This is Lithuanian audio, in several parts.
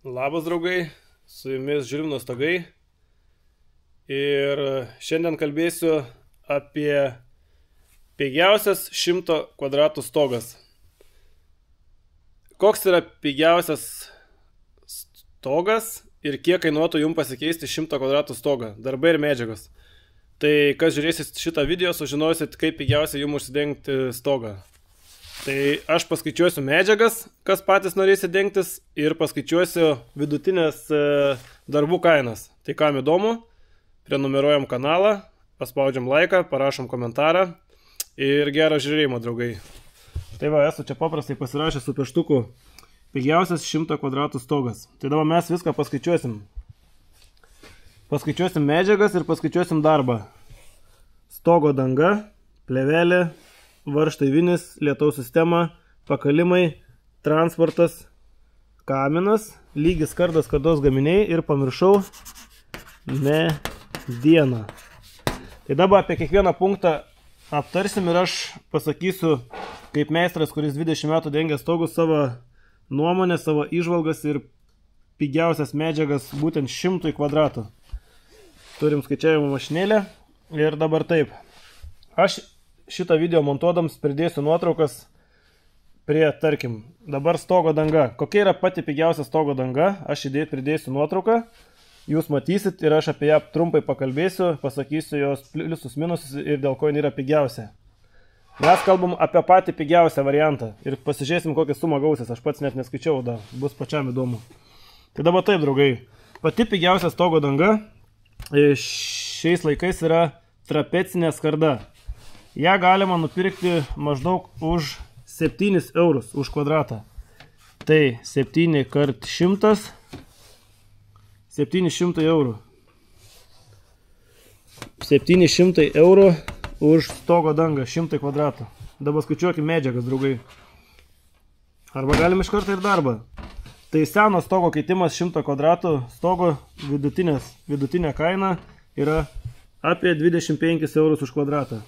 Labas draugai, su jumis Žilvinas Stogai ir šiandien kalbėsiu apie pigiausias 100 kvadratų stogas. Koks yra pigiausias stogas ir kiek kainuotų jums pasikeisti 100 kvadratų stogą, darbai ir medžiagos. Tai kas žiūrėsit šitą video, sužinosit, kaip pigiausia jums užsidengti stogą. Tai aš paskaičiuosiu medžiagas, kas patys norės įdengtis, ir paskaičiuosiu vidutinės darbų kainas. Tai kam įdomu, prenumeruojam kanalą, paspaudžiam laiką, parašom komentarą ir gerą žiūrėjimą, draugai. Tai va, esu čia paprastai pasirašęs su pieštuku pigiausias 100 kvadratų stogas. Tai dabar mes viską paskaičiuosim. Paskaičiuosim medžiagas ir paskaičiuosim darbą. Stogo danga, plėvelė, varžtai vinis, lietaus sistema, pakalimai, transportas, kaminas, lygis kardas kardos gaminiai ir pamiršau mediena. Tai dabar apie kiekvieną punktą aptarsim ir aš pasakysiu, kaip meistras, kuris 20 metų dengia stogus, savo nuomonę, savo įžvalgas ir pigiausias medžiagas būtent 100 kvadratų. Turim skaičiavimo mašinėlę ir dabar taip. Aš šitą video montuodams pridėsiu nuotraukas prie, tarkim, dabar stogo danga. Kokia yra pati pigiausia stogo danga? Aš pridėsiu nuotrauką, jūs matysit ir aš apie ją trumpai pakalbėsiu, pasakysiu jos pliusus minusus ir dėl ko jin yra pigiausia. Mes kalbam apie patį pigiausią variantą ir pasižiūrėsim, kokią sumą gausis. Aš pats net neskaičiau, bus pačiam įdomu. Tai dabar taip, draugai, pati pigiausia stogo danga šiais laikais yra trapecinė skarda. Ja galima nupirkti maždaug už 7 eurus už kvadratą. Tai 7 kart 100, 700 eurų. 700 eurų už stogo dangą 100 kvadratų. Dabar skaičiuokime medžiagas, draugai. Arba galim iš karto ir darbą. Tai seno stogo keitimas 100 kvadratų stogo vidutinė kaina yra apie 25 eurus už kvadratą.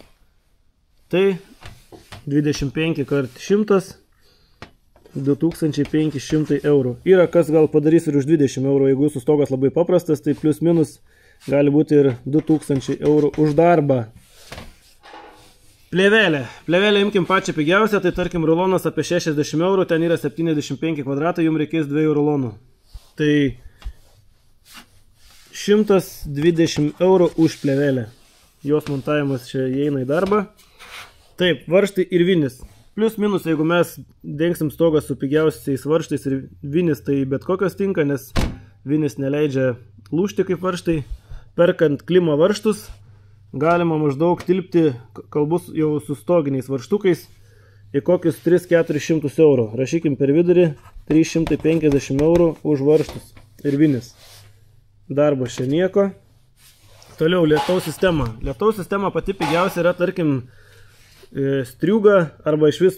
Tai 25 kart 100, 2500 eurų. Yra kas gal padarys ir už 20 eurų, jeigu jūsų stogas labai paprastas, tai plius minus gali būti ir 2000 eurų už darbą. Plėvelė. Plėvelė imkim pačią pigiausią, tai tarkim rulonas apie 60 eurų, ten yra 75 kvadratai, jums reikės 2 rulonų. Tai 120 eurų už plėvelę. Jos montavimas čia įeina į darbą. Taip, varžtai ir vinis. Plius minus, jeigu mes dengsim stogą su pigiausiais varžtais ir vinis, tai bet kokios tinka, nes vinis neleidžia lūžti kaip varžtai. Perkant klimo varžtus, galima maždaug tilpti, kalbus jau su stoginiais varžtukais, į kokius 300–400 eurų. Rašykim per vidurį 350 eurų už varžtus ir vinis. Darbas čia nieko. Toliau lietaus sistema. Lietaus sistema pati pigiausia yra, tarkim, striugą arba iš vis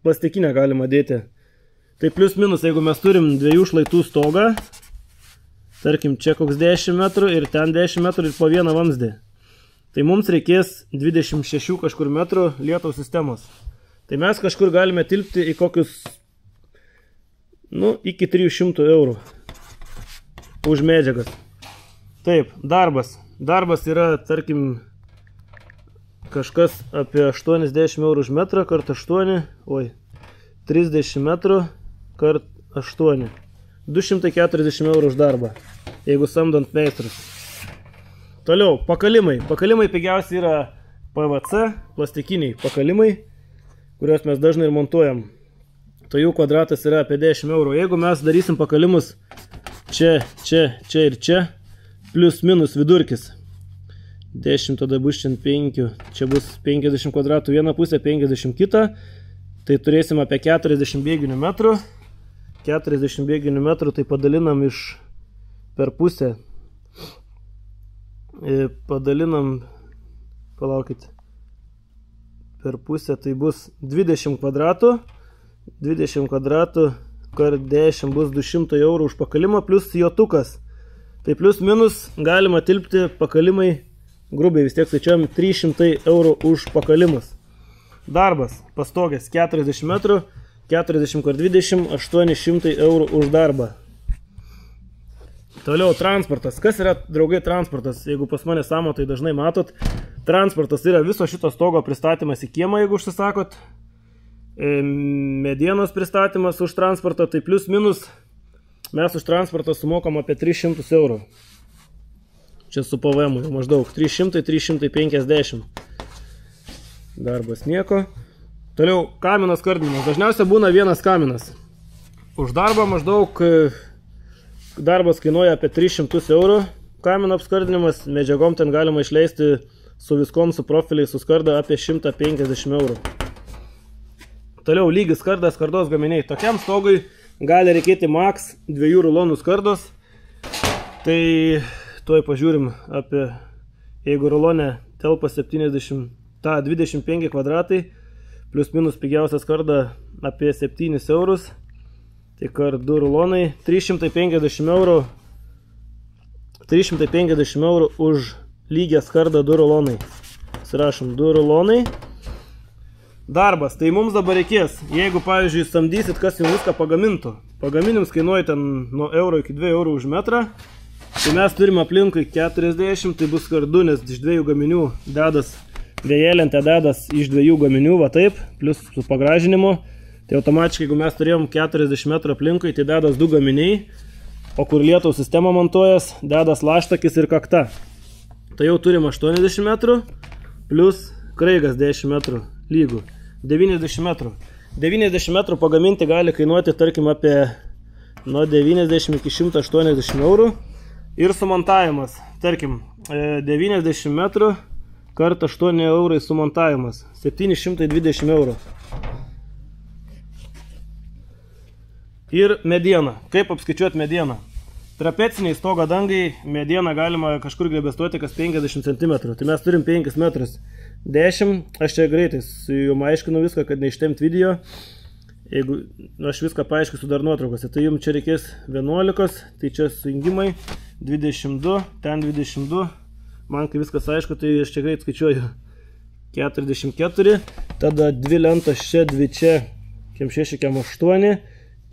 plastikinę galima dėti. Tai plius minus, jeigu mes turim 2 šlaitų stogą, tarkim čia koks 10 metrų ir ten 10 metrų ir po vieną vamzdį, tai mums reikės 26 kažkur metrų lietaus sistemos. Tai mes kažkur galime tilpti į kokius, iki 300 eurų už medžiagas. Taip, darbas. Darbas yra, tarkim, kažkas apie 80 eurų už metrą kart 8, 30 metrų kart 8. 240 eurų už darbą, jeigu samdant meistrus. Toliau, pakalimai. Pakalimai pigiausiai yra PVC, plastikiniai pakalimai, kuriuos mes dažnai ir montuojam. Tai jų kvadratas yra apie 10 eurų. Jeigu mes darysim pakalimus čia ir čia, plius minus vidurkis. 10 tada bus čia 5, čia bus 50 kvadratų vieną pusę, 50 kitą, tai turėsim apie 40 bėginių metrų. 40 bėginių metrų tai padalinam per pusę. Padalinam, palaukit, per pusę tai bus 20 kvadratų. 20 kvadratų kart 10 bus 200 eurų už pakalimą plus jotukas. Tai plus minus galima tilpti pakalimai, grubiai vis tiek skaičiuojam, 300 eurų už pakalimus. Darbas, pastogės 40 metrų, 40 x 20, 800 eurų už darbą. Toliau transportas. Kas yra, draugai, transportas? Jeigu pas mane samo, tai dažnai matot. Transportas yra viso šito stogo pristatymas į kiemą, jeigu užsisakot. Medienos pristatymas už transportą, tai plius minus mes už transportą sumokam apie 300 eurų. Čia su PVM maždaug 300-350. Darbas nieko. Toliau kamino skardinimas. Dažniausiai būna vienas kaminas. Už darbą maždaug darbas kainuoja apie 300 eurų. Kamino apskardinimas, medžiagom ten galima išleisti su viskom, su profiliais, su skarda apie 150 eurų. Toliau lygis skardas, skardos gaminiai. Tokiam stogui gali reikėti maks 2 rulonų skardos. Tai tuoj pažiūrim apie, jeigu rulonė telpa 25 kvadratai, plius minus pigiausia skarda apie 7 eurus. Tai kart 2 rulonai, 350 eurų. 350 eurų už lygią skardą 2 rulonai. Surašom 2 rulonai. Darbas, tai mums dabar reikės, jeigu, pavyzdžiui, samdysit, kas jums viską pagamintų. Pagaminims kainuoja ten nuo euro iki 2 eurų už metrą. Tai mes turim aplinkui 40, tai bus kardu, nes iš 2 gaminių dedas, vėjelentė dedas iš 2 gaminių, va taip, plus su pagražinimu. Tai automatiškai, jeigu mes turėjom 40 metrų aplinkui, tai dedas 2 gaminiai, o kur lietaus sistema montuojas, dedas laštakis ir kakta. Tai jau turim 80 metrų, plus kraigas 10 metrų lygų. 90 metrų. 90 metrų pagaminti gali kainuoti, tarkim, apie nuo 90 iki 180 eurų. Ir sumontavimas, tarkim, 90 metrų kart 8 eurai sumontavimas. 720 eurų. Ir mediena. Kaip apskaičiuoti medieną? Trapeciniai stogo dangai medieną galima kažkur grebestuoti kas 50 cm. Tai mes turim 5 metrus. 10, aš čia greitai jums aiškinu viską, kad neištemt video. Jeigu aš viską paaiškisiu dar nuotraukose, tai jums čia reikės 11, tai čia sujungimai 22, ten 22. Man kai viskas aišku, tai aš čia greit skaičiuoju 44, tada 2 lentos čia, 2 čia, kem 6, kem 8,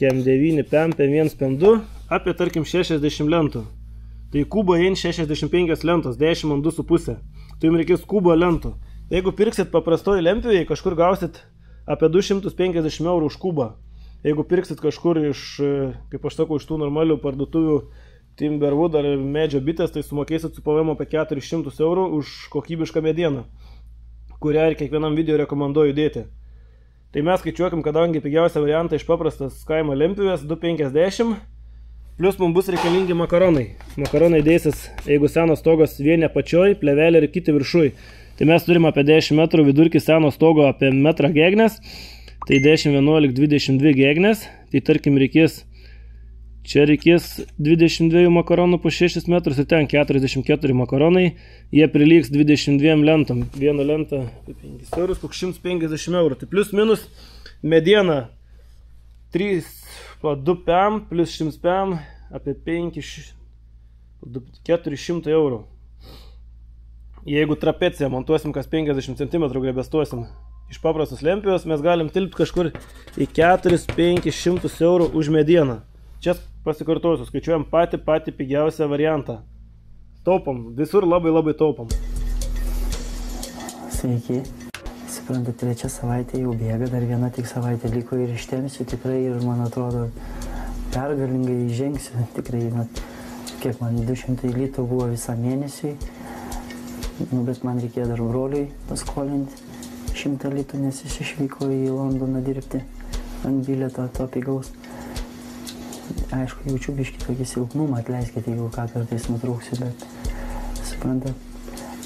kem 9, pem 1, pem 2, apie tarkim 60 lentų. Tai kubo eina 65 lentos, 10 ant 2,5. Tai jums reikės kubo lentų. Jeigu pirksit paprastoji lempioje, kažkur gausit apie 250 eurų už kubą. Jeigu pirksit kažkur iš, kaip aš sakau, iš tų normalių parduotuvių Timberwood ar medžio bitės, tai sumokėsit su PVM apie 400 eurų už kokybišką medieną, kurią ir kiekvienam video rekomenduoju dėti. Tai mes skaičiuokim, kadangi pigiausia variantą iš paprastas kaimo lempijos 250, plus mums bus reikalingi makaronai. Makaronai dėsis, jeigu senas stogas vieni apačioj, plevelė ir kiti viršui. Tai mes turim apie 10 metrų vidurkį seno stogo apie metrą gegnės. Tai 10, 11, 22 gegnės. Tai tarkim reikės, čia reikės 22 makaronų po 6 metrus ir ten 44 makaronai. Jie prilygs 22 lentom. Viena lenta 5 eurus, koks 150 eurų. Tai plius minus mediena 3, 2 pem, plus 100 pem, apie 400 eurų. Jeigu trapeciją montuosim kas 50 cm grebestuosim iš paprastos lempijos, mes galim tilpti kažkur į 4-500 eurų už medieną. Čia pasikartosiu, skaičiuojam patį pigiausią variantą. Taupom, visur labai taupom. Sveiki. Suprantat, 3 savaitė jau bėga, dar viena tik savaitė liko ir ištempsiu tikrai ir man atrodo pergalingai žengsiu. Tikrai, kiek man 200 litų buvo visą mėnesį. Bet man reikėjo dar broliui paskolinti 100 litų, nes jis išvyko į Londoną dirbti ant bilieto to pigaus. Aišku, jaučiu biškį tokį silpnumą, atleiskite, jeigu ką kartais nutrūksiu, bet suprantat,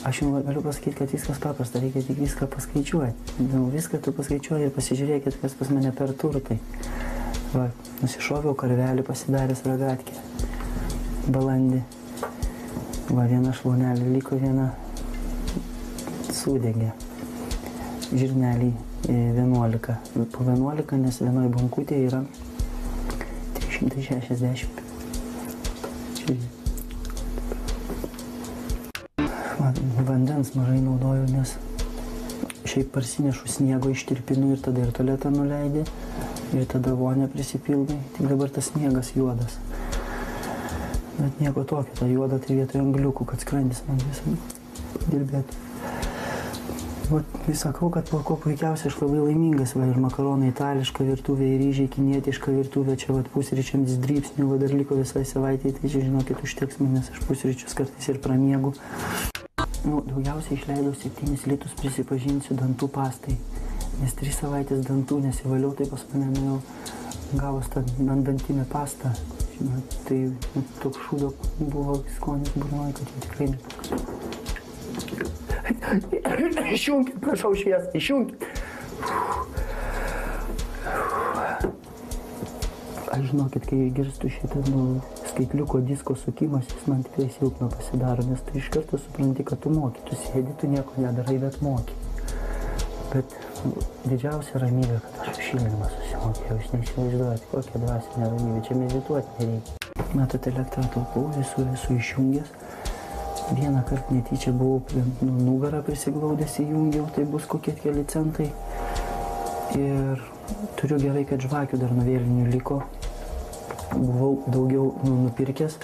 aš jums galiu pasakyti, kad viskas paprasta, reikia tik viską paskaičiuoti. Viską tu paskaičiuoji ir pasižiūrėkit, kas pas mane per turtai. Va, nusišoviau karvelį pasidaręs ragatkę balandį. Va, viena šlaunelė liko, viena sudegė. Žirnelį 11. Po 11, nes vienoj bankutė yra 360. Vandens mažai naudoju, nes šiaip parsinešu sniego ištirpinu ir tada ir tualetą nuleidė, ir tada vonę prisipildai. Tik dabar tas sniegas juodas. Bet nieko tokio, ta juoda tai vietoje angliukų, kad skrandis man visą dirbėtų. Vis sakau, kad po ko puikiausiai aš labai laimingas, va, ir makaronai itališka virtuvė, ir ryžiai kinietiška virtuvė, čia va, pusryčiams drybsnių, va, dar liko visai savaitėje, tai čia žinokit užteks man, nes aš pusryčius kartais ir pramiegu. Nu, daugiausiai išleidau 7 litus, prisipažinsiu, dantų pastai, nes 3 savaitės dantų nesivaliau, tai pas mane jau gavos tą dantinę pastą. Žinot, tai toks šūdo buvo skonis burnoje, kad jau tikrai nepakasau. Išjunkit, prašau šviesą, išjunkit. Aš žinokit, kai girstu šitą skaitliuko disko sukimas, jis man tikrai silpna pasidaro, nes tu iš karto supranti, kad tu moki, tu sėdi, tu nieko nedarai, bet moki. Bet didžiausia ramybė, kad aš šildymą susimokėjau, jūs neįsivaizduojate, kokia dvasinė ramybė, čia medituoti nereikia. Matot, elektrą taupau, esu išjungęs. Vieną kartą netyčia buvau nugarą prisiglaudęs įjungiau, tai bus kokie keli centai. Ir turiu gerai, kad žvakių dar nuo vėlinių liko. Buvau daugiau nupirkęs,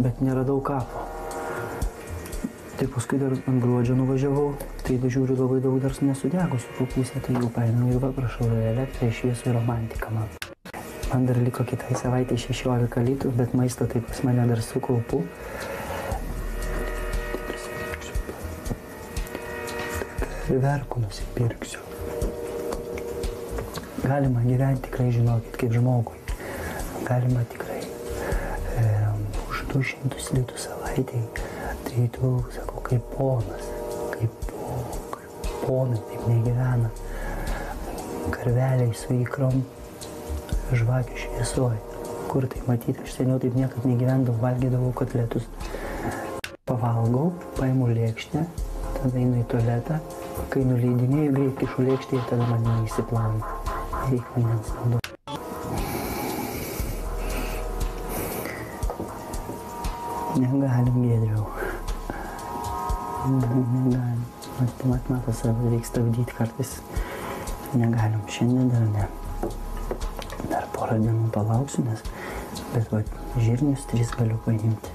bet neradau kapo. Tai paskui dar ant gruodžio nuvažiavau, tai žiūriu labai daug dar nesudegusių po pusę, tai jau paėmiau ir paprašau elektrą, šviesų ir romantiką man. Man dar liko kitai savaitė 16 litrų, bet maisto tai pas mane dar sukaupu. Verku nusipirksiu. Galima gyventi tikrai, žinokit, kaip žmogui. Galima tikrai už 200 litų savaitėj. Tai tu, sakau, kaip ponas, kaip ponai taip negyvena. Karveliai su ikrom, žvakių šviesoj. Kur tai matyti, aš seniau taip niekad negyvendavau, valgydavau kotletus. Pavalgau, paimu lėkštę, tada einu į tualetą. Kai nuleidinėjau, greit kišu lėkštę ir tada man neįsiplauna. Reik vandens naudoti. Negalim, Giedriau. Negalim. Matas, reikia stabdyti kartais. Negalim. Šiandien dar ne. Dar porą dienų palauksiu, nes... Bet va, žirnius 3 galiu paimti.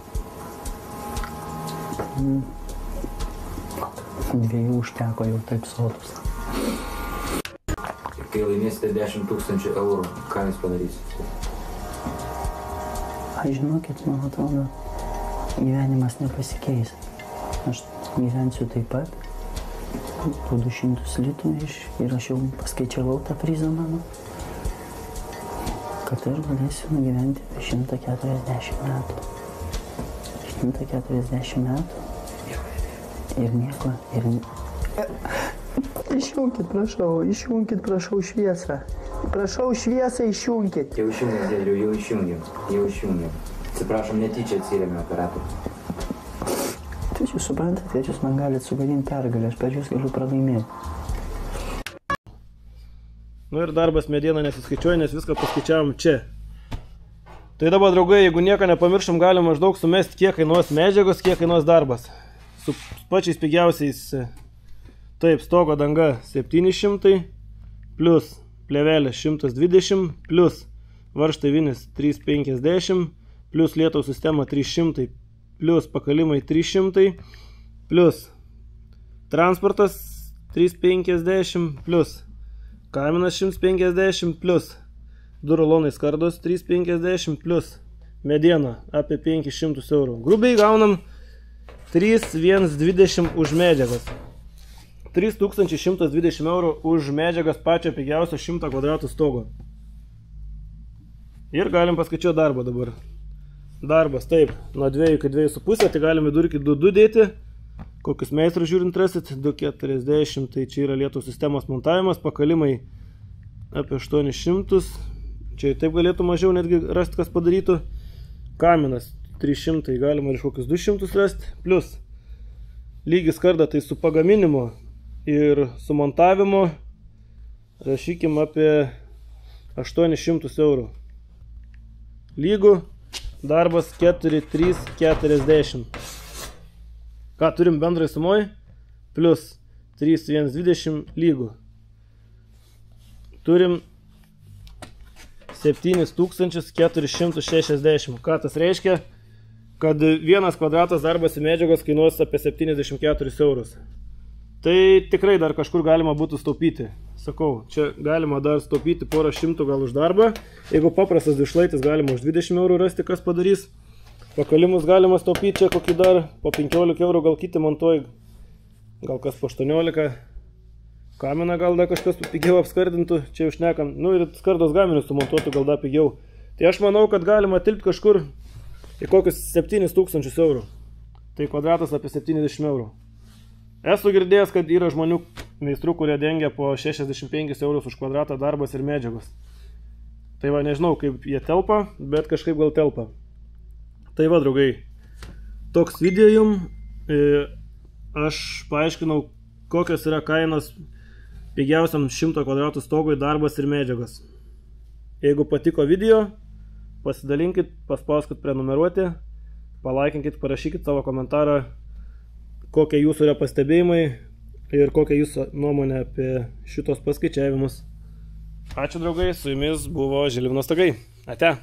2 užteko jau taip sotus. Kai laimėsite 10 000 eurų, ką jūs padarysite? Aš žinokit, man atrodo, gyvenimas nepasikeis. Aš gyvensiu taip pat, po 200 litų ir aš jau paskaičiavau tą prizą mano, kad aš galėsiu nugyventi 140 metų. 140 metų. Ir nieko, ir... Išjunkit, prašau šviesą. Prašau šviesą, išjunkit. Jau išjungėm, Giedriau, jau išjungėm. Atsiprašom, netyčia atsirėmė operatorius. Tai jūs suprantate, kad jūs man galite sugadinti pergalę, aš per jūs galiu pralaimėti. Nu ir darbas medieną nesiskaičiuoja, nes viską paskaičiavom čia. Tai dabar, draugai, jeigu nieko nepamiršom, galim maždaug sumesti, kiek kainuos medžiagos, kiek kainuos darbas. Su pačiais pigiausiais, taip, stogo danga 700, plus plevelė 120, plus varžtai vinis 350, plus lietaus sistema 300, plus pakalimai 300, plus transportas 350, plus kaminas 150, plus du rulonai skardos 350, plus mediena apie 500 eurų. Grubiai gaunam 3120 už medžiagas. 3120 eurų už medžiagas pačio pigiausio 100 kvadratų stogo. Ir galim paskaičiuoti darbą dabar. Darbas, taip, nuo 2 iki 2,5, tai galim vidurkį 2,2 dėti. Kokius meistrus žiūrint rasit, 240, tai čia yra lietaus sistemos montavimas, pakalimai apie 800, čia taip galėtų mažiau netgi rasti, kas padarytų. Kaminas 300, galima ir kokius 200 rasti, plus lygis skarda, tai su pagaminimu ir su montavimu rašykim apie 800 eurų. Lygų darbas 4340. Ką turim bendrai sumoj? Plus 3120 lygų. Turim 7460. Ką tas reiškia? kad 1 kvadratas darbas ir medžiagos kainuos apie 74 eurus. Tai tikrai dar kažkur galima būtų staupyti. Sakau, čia galima dar staupyti porą šimtų gal už darbą. Jeigu paprastas dvišlaitis galima už 20 eurų rasti, kas padarys. Pakalimus galima staupyti čia kokį dar po 15 eurų, gal kiti montuoj, gal kas po 18. Kaminą gal dar kažkas pigiau apskardintų, čia jau šnekam. Nu ir skardos gaminius sumontuotų gal dar pigiau. Tai aš manau, kad galima tilpti kažkur į kokius 7000 eurų. Tai kvadratas apie 70 eurų. Esu girdėjęs, kad yra žmonių meistrų, kurie dengia po 65 eurus už kvadratą darbas ir medžiagos. Tai va, nežinau, kaip jie telpa, bet kažkaip gal telpa. Tai va, draugai, toks video jum. Aš paaiškinau, kokios yra kainos pigiausiam 100 kvadratų stogui darbas ir medžiagos. Jeigu patiko video, pasidalinkit, paspauskit prenumeruoti, palaikinkit, parašykit savo komentarą, kokie jūsų yra pastebėjimai ir kokia jūsų nuomonė apie šitos paskaičiavimus. Ačiū draugai, su jumis buvo Žilvinas Stogai. Ate.